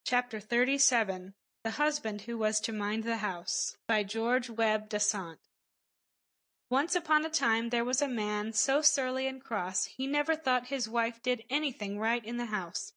Chapter 37 The Husband Who Was to Mind the House by George Webb DeSaint. Once upon a time there was a man so surly and cross he never thought his wife did anything right in the house.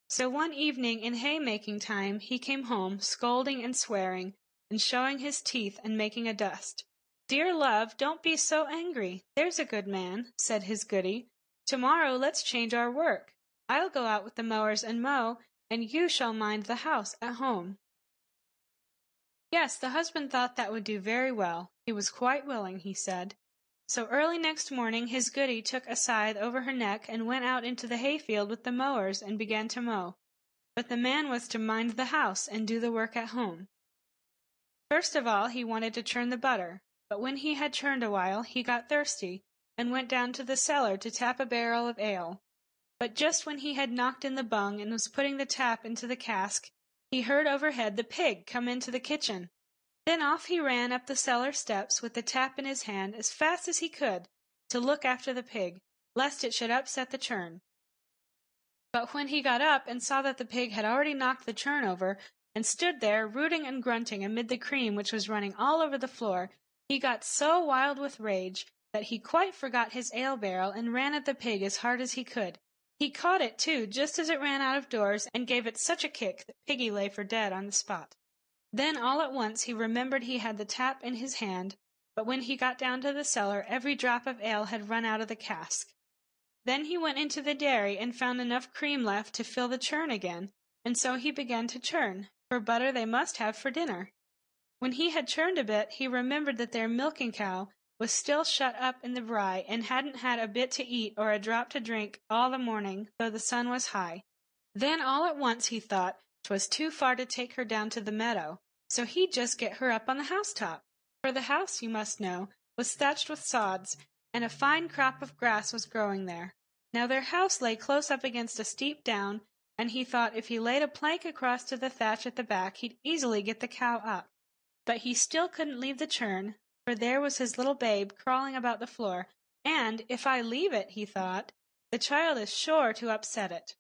So one evening in haymaking time he came home, scolding and swearing, and showing his teeth and making a dust. "Dear love, don't be so angry, there's a good man," said his goody. "Tomorrow let's change our work. I'll go out with the mowers and mow, and you shall mind the house at home." Yes, the husband thought that would do very well. He was quite willing, he said. So early next morning his goody took a scythe over her neck and went out into the hayfield with the mowers and began to mow. But the man was to mind the house and do the work at home. First of all he wanted to churn the butter, but when he had churned a while he got thirsty, and went down to the cellar to tap a barrel of ale. But just when he had knocked in the bung and was putting the tap into the cask, he heard overhead the pig come into the kitchen. Then off he ran up the cellar steps with the tap in his hand as fast as he could, to look after the pig, lest it should upset the churn. But when he got up and saw that the pig had already knocked the churn over, and stood there rooting and grunting amid the cream which was running all over the floor, he got so wild with rage that he quite forgot his ale barrel and ran at the pig as hard as he could. He caught it, too, just as it ran out of doors, and gave it such a kick that Piggy lay for dead on the spot. Then all at once he remembered he had the tap in his hand, but when he got down to the cellar every drop of ale had run out of the cask. Then he went into the dairy and found enough cream left to fill the churn again, and so he began to churn, for butter they must have for dinner. When he had churned a bit, he remembered that their milking cow was still shut up in the brye, and hadn't had a bit to eat or a drop to drink all the morning, though the sun was high. Then all at once he thought 'twas too far to take her down to the meadow, so he'd just get her up on the housetop. For the house, you must know, was thatched with sods, and a fine crop of grass was growing there. Now their house lay close up against a steep down, and he thought if he laid a plank across to the thatch at the back he'd easily get the cow up. But he still couldn't leave the churn, for there was his little babe crawling about the floor, and if I leave it, he thought, the child is sure to upset it.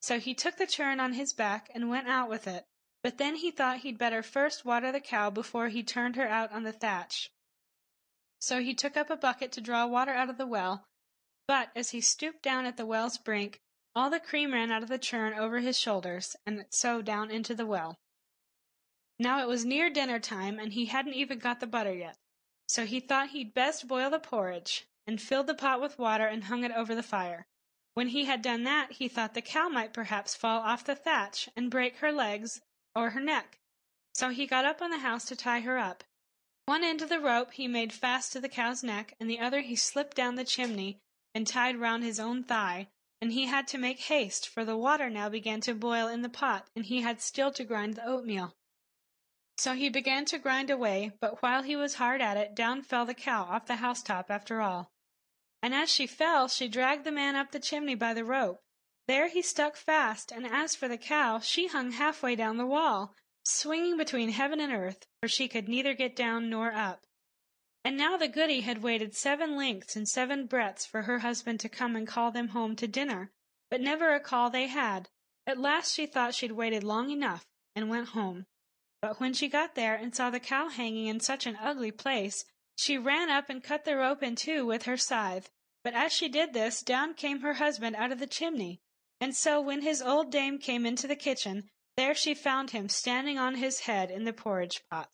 So he took the churn on his back and went out with it, but then he thought he'd better first water the cow before he turned her out on the thatch. So he took up a bucket to draw water out of the well, but as he stooped down at the well's brink, all the cream ran out of the churn over his shoulders, and so down into the well. Now it was near dinner time, and he hadn't even got the butter yet. So he thought he'd best boil the porridge, and filled the pot with water and hung it over the fire. When he had done that, he thought the cow might perhaps fall off the thatch and break her legs or her neck. So he got up on the house to tie her up. One end of the rope he made fast to the cow's neck, and the other he slipped down the chimney and tied round his own thigh, and he had to make haste, for the water now began to boil in the pot, and he had still to grind the oatmeal. So he began to grind away, but while he was hard at it, down fell the cow off the housetop after all. And as she fell, she dragged the man up the chimney by the rope. There he stuck fast, and as for the cow, she hung halfway down the wall, swinging between heaven and earth, for she could neither get down nor up. And now the goody had waited 7 lengths and 7 breadths for her husband to come and call them home to dinner, but never a call they had. At last she thought she'd waited long enough, and went home. But when she got there and saw the cow hanging in such an ugly place, she ran up and cut the rope in two with her scythe. But as she did this, down came her husband out of the chimney. And so when his old dame came into the kitchen, there she found him standing on his head in the porridge pot.